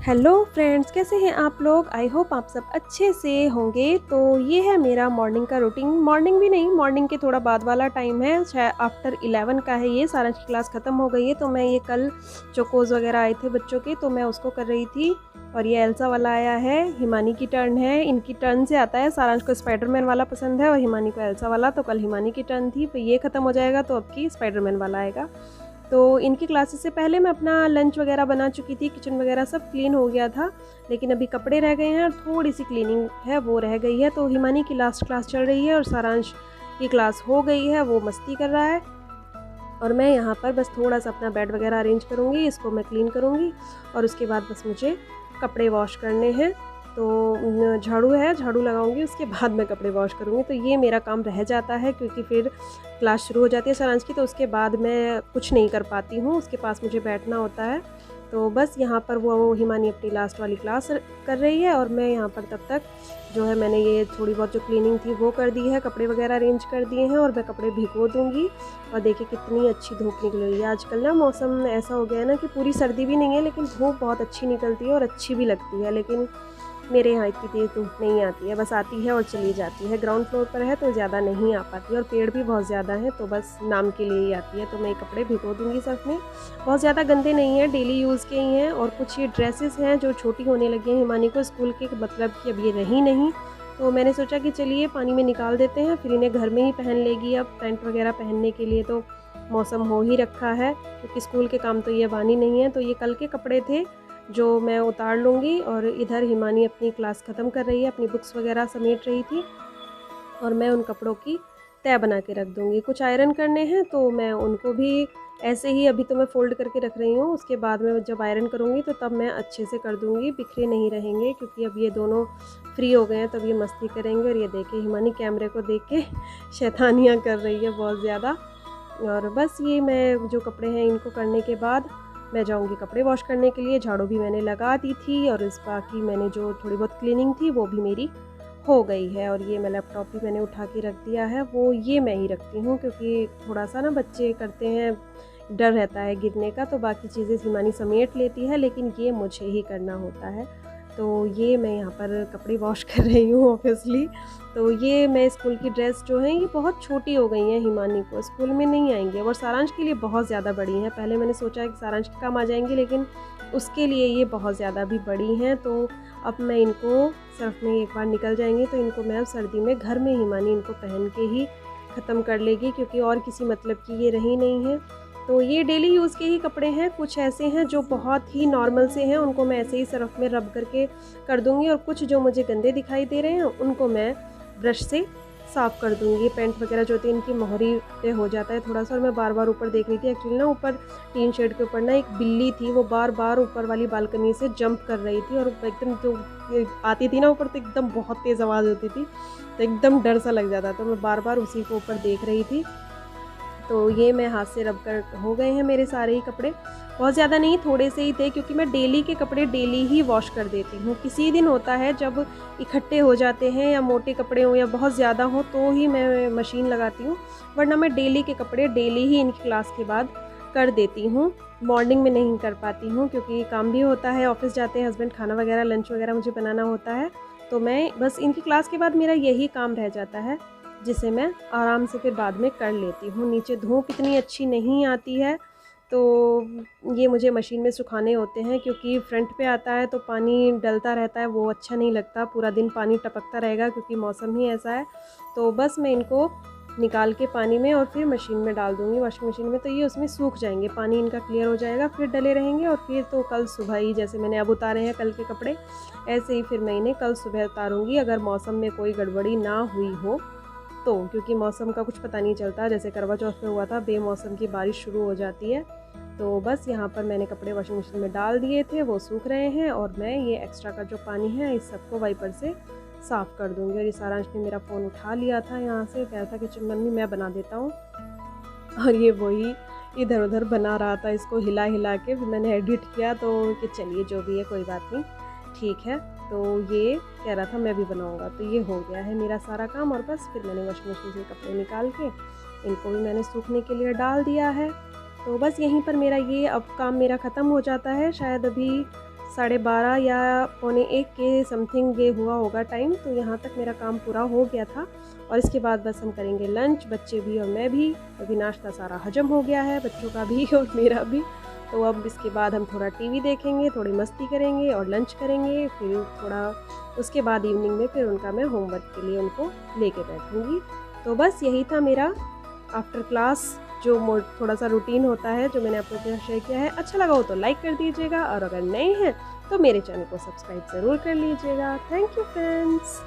Hello friends, कैसे हैं आप लोग। आई होप आप सब अच्छे से होंगे। तो ये है मेरा मॉर्निंग का रूटीन। मॉर्निंग भी नहीं, मॉर्निंग के थोड़ा बाद वाला टाइम है, शायद आफ्टर 11 का है। ये सारा की क्लास ख़त्म हो गई है, तो मैं ये कल चोकोज़ वगैरह आए थे बच्चों के, तो मैं उसको कर रही थी। और ये एल्सा वाला आया है, हिमानी की टर्न है। इनकी टर्न से आता है, सारांश को स्पाइडरमैन वाला पसंद है और हिमानी को एल्सा वाला। तो कल हिमानी की टर्न थी, फिर ये ख़त्म हो जाएगा तो अब की स्पाइडरमैन वाला आएगा। तो इनकी क्लासेस से पहले मैं अपना लंच वगैरह बना चुकी थी, किचन वगैरह सब क्लीन हो गया था। लेकिन अभी कपड़े रह गए हैं और थोड़ी सी क्लीनिंग है वो रह गई है। तो हिमानी की लास्ट क्लास चल रही है और सारांश की क्लास हो गई है, वो मस्ती कर रहा है। और मैं यहाँ पर बस थोड़ा सा अपना बेड वगैरह अरेंज करूँगी, इसको मैं क्लीन करूँगी और उसके बाद बस मुझे कपड़े वॉश करने हैं। तो झाड़ू है, झाड़ू लगाऊंगी, उसके बाद मैं कपड़े वॉश करूँगी। तो ये मेरा काम रह जाता है क्योंकि फिर क्लास शुरू हो जाती है सारांश की, तो उसके बाद मैं कुछ नहीं कर पाती हूँ, उसके पास मुझे बैठना होता है। तो बस यहाँ पर वो हिमानी अपनी लास्ट वाली क्लास कर रही है और मैं यहाँ पर तब तक जो है मैंने ये थोड़ी बहुत जो क्लीनिंग थी वो कर दी है, कपड़े वगैरह अरेंज कर दिए हैं और मैं कपड़े भिगो दूँगी। और देखिए कितनी अच्छी धूप निकल रही है आजकल ना। मौसम ऐसा हो गया है ना कि पूरी सर्दी भी नहीं है लेकिन धूप बहुत अच्छी निकलती है और अच्छी भी लगती है। लेकिन मेरे यहाँ इतनी तेज़ धूप नहीं आती है, बस आती है और चली जाती है। ग्राउंड फ्लोर पर है तो ज़्यादा नहीं आ पाती और पेड़ भी बहुत ज़्यादा हैं, तो बस नाम के लिए ही आती है। तो मैं ये कपड़े भिगो दूँगी सर्फ में। बहुत ज़्यादा गंदे नहीं हैं, डेली यूज़ के ही हैं। और कुछ ये ड्रेसेस हैं जो छोटी होने लगी हैं हिमानी को स्कूल के, मतलब कि अब ये रही नहीं। तो मैंने सोचा कि चलिए पानी में निकाल देते हैं, फिर इन्हें घर में ही पहन लेगी अब पैंट वगैरह पहनने के लिए। तो मौसम हो ही रखा है क्योंकि स्कूल के काम तो ये बानी नहीं है। तो ये कल के कपड़े थे जो मैं उतार लूँगी। और इधर हिमानी अपनी क्लास ख़त्म कर रही है, अपनी बुक्स वगैरह समेट रही थी और मैं उन कपड़ों की तह बना के रख दूँगी। कुछ आयरन करने हैं तो मैं उनको भी ऐसे ही अभी तो मैं फ़ोल्ड करके रख रही हूँ, उसके बाद में जब आयरन करूँगी तो तब मैं अच्छे से कर दूँगी, बिखरे नहीं रहेंगे। क्योंकि अब ये दोनों फ्री हो गए हैं तब ये मस्ती करेंगे। और ये देखिए हिमानी कैमरे को देख के शैतानियाँ कर रही है बहुत ज़्यादा। और बस ये मैं जो कपड़े हैं इनको करने के बाद मैं जाऊंगी कपड़े वॉश करने के लिए। झाड़ू भी मैंने लगा दी थी और इस बाकी मैंने जो थोड़ी बहुत क्लीनिंग थी वो भी मेरी हो गई है। और ये मैं लैपटॉप भी मैंने उठा के रख दिया है, वो ये मैं ही रखती हूँ क्योंकि थोड़ा सा ना बच्चे करते हैं, डर रहता है गिरने का। तो बाकी चीज़ें हिमानी समेट लेती है लेकिन ये मुझे ही करना होता है। तो ये मैं यहाँ पर कपड़े वॉश कर रही हूँ ऑब्वियसली। तो ये मैं स्कूल की ड्रेस जो हैं ये बहुत छोटी हो गई हैं, हिमानी को स्कूल में नहीं आएंगी और सारांश के लिए बहुत ज़्यादा बड़ी हैं। पहले मैंने सोचा है कि सारांश के काम आ जाएंगी लेकिन उसके लिए ये बहुत ज़्यादा भी बड़ी हैं। तो अब मैं इनको सर्फ में एक बार निकल जाएंगी तो इनको मैं अब सर्दी में घर में हिमानी इनको पहन के ही ख़त्म कर लेगी क्योंकि और किसी मतलब की ये रही नहीं है। तो ये डेली यूज़ के ही कपड़े हैं। कुछ ऐसे हैं जो बहुत ही नॉर्मल से हैं, उनको मैं ऐसे ही सर्फ में रब करके कर दूँगी। और कुछ जो मुझे गंदे दिखाई दे रहे हैं उनको मैं ब्रश से साफ़ कर दूँगी। पैंट वगैरह जो होती है इनकी मोहरी पे हो जाता है थोड़ा सा। और मैं बार बार ऊपर देख रही थी, एक्चुअली ना ऊपर टीन शेड के ऊपर ना एक बिल्ली थी, वो बार बार ऊपर वाली बालकनी से जंप कर रही थी और एकदम जो आती थी ना ऊपर तो एकदम बहुत तेज़ आवाज़ होती थी, तो एकदम डर सा लग जाता। तो मैं बार बार उसी को ऊपर देख रही थी। तो ये मैं हाथ से रब कर हो गए हैं मेरे सारे ही कपड़े। बहुत ज़्यादा नहीं, थोड़े से ही थे क्योंकि मैं डेली के कपड़े डेली ही वॉश कर देती हूँ। किसी दिन होता है जब इकट्ठे हो जाते हैं या मोटे कपड़े हों या बहुत ज़्यादा हो तो ही मैं मशीन लगाती हूँ, वरना मैं डेली के कपड़े डेली ही इनकी क्लास के बाद कर देती हूँ। मॉर्निंग में नहीं कर पाती हूँ क्योंकि काम भी होता है, ऑफिस जाते हैं हस्बैंड, खाना वगैरह लंच वगैरह मुझे बनाना होता है। तो मैं बस इनकी क्लास के बाद मेरा यही काम रह जाता है जिसे मैं आराम से फिर बाद में कर लेती हूँ। नीचे धूप इतनी अच्छी नहीं आती है तो ये मुझे मशीन में सुखाने होते हैं क्योंकि फ्रंट पे आता है तो पानी डलता रहता है, वो अच्छा नहीं लगता। पूरा दिन पानी टपकता रहेगा क्योंकि मौसम ही ऐसा है। तो बस मैं इनको निकाल के पानी में और फिर मशीन में डाल दूँगी, वॉशिंग मशीन में। तो ये उसमें सूख जाएंगे, पानी इनका क्लियर हो जाएगा, फिर डले रहेंगे। और फिर तो कल सुबह ही, जैसे मैंने अब उतारे हैं कल के कपड़े, ऐसे ही फिर मैं इन्हें कल सुबह उतारूँगी अगर मौसम में कोई गड़बड़ी ना हुई हो तो। क्योंकि मौसम का कुछ पता नहीं चलता, जैसे करवा चौथ में हुआ था, बेमौसम की बारिश शुरू हो जाती है। तो बस यहाँ पर मैंने कपड़े वॉशिंग मशीन में डाल दिए थे, वो सूख रहे हैं और मैं ये एक्स्ट्रा का जो पानी है इस सबको वाइपर से साफ़ कर दूँगी। और ये सारांश ने मेरा फ़ोन उठा लिया था यहाँ से, कह रहा था कि मम्मी मैं बना देता हूँ, और ये वही इधर उधर बना रहा था, इसको हिला हिला के। फिर मैंने एडिट किया तो कि चलिए जो भी है कोई बात नहीं, ठीक है। तो ये कह रहा था मैं भी बनाऊंगा, तो ये हो गया है मेरा सारा काम। और बस फिर मैंने वॉशिंग मशीन से कपड़े निकाल के इनको भी मैंने सूखने के लिए डाल दिया है। तो बस यहीं पर मेरा ये अब काम मेरा ख़त्म हो जाता है। शायद अभी 12:30 या पौने 1 के समथिंग ये हुआ होगा टाइम, तो यहाँ तक मेरा काम पूरा हो गया था। और इसके बाद बस हम करेंगे लंच, बच्चे भी और मैं भी। अभी नाश्ता सारा हजम हो गया है, बच्चों का भी और मेरा भी। तो अब इसके बाद हम थोड़ा टीवी देखेंगे, थोड़ी मस्ती करेंगे और लंच करेंगे। फिर थोड़ा उसके बाद इवनिंग में फिर उनका मैं होमवर्क के लिए उनको लेके बैठूँगी। तो बस यही था मेरा आफ्टर क्लास जो थोड़ा सा रूटीन होता है, जो मैंने आप लोगों के साथ शेयर किया है। अच्छा लगा हो तो लाइक कर दीजिएगा और अगर नए हैं तो मेरे चैनल को सब्सक्राइब ज़रूर कर लीजिएगा। Thank you friends.